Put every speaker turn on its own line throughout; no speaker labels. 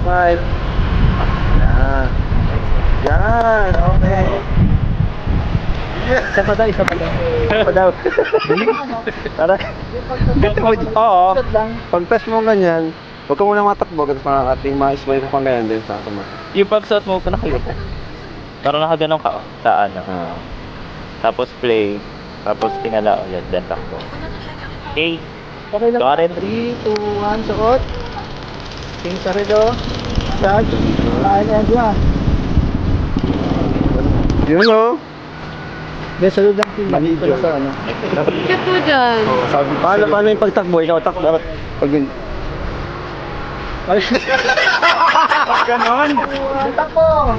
Smile. Yan. Yan. Okay.
Isa pa daw, isa pa daw.
Pa daw. Tara. Oo. Pag test mo ganyan, huwag ka muna matakbo kasi parang ating ma-smile ka pang ganyan din sa atin.
Yung pag-shot mo ka nakayo po. Parang nakaganon ka sa ano. Tapos play. Tapos tingala ulit. Then takbo. Okay.
Okay lang.
Karen.
3, 2, 1, suot. King sa redo. Start. Ayan, yan.
Yun o.
Then, salud lang king. Ito na sa ano.
Check mo dyan.
Sabi, paano yung pagtakbo? Ikaw takbo. Dapat pag ganon.
Takbo.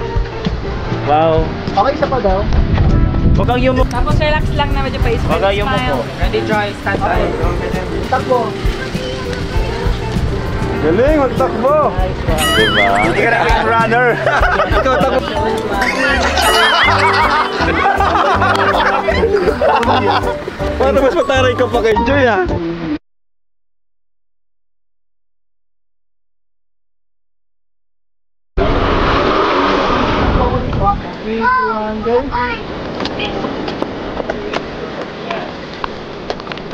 Wow.
Okay, isa pa daw.
Huwag kang yumo.
Tapos relax lang na medyo pa is
Huwag kang yumo po.
Ready, Joy, stand by.
Takbo.
Galing, magtakbo.
Diba?
Hindi ka na runner. Ikaw takbo. Para mas mataray ka pa kay Joy ha.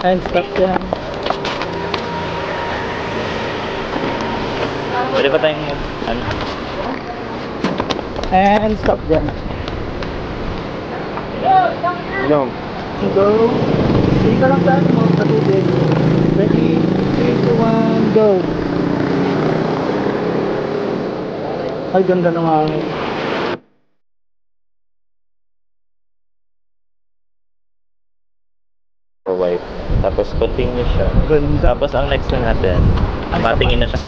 And stop yan.
Pwede pa tayong ano?
And stop yan.
Inom.
Go. Sige ka lang sa ano mo, sa tubig. Ready? 3, 2, 1, go. Ay, ganda ng hangin.
Wipe. Tapos continue siya.
Ganda.
Tapos ang next na natin, matingin na siya.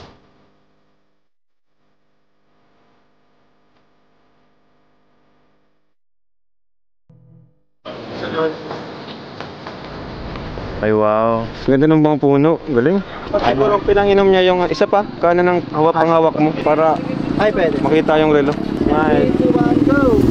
Ay wow. Ganda ng bang puno. Galing. Siguro pinanginom niya yung isa pa. Kanan ng hawak mo para
Ay, pwede.
makita yung relo.
3, 2, 1, go.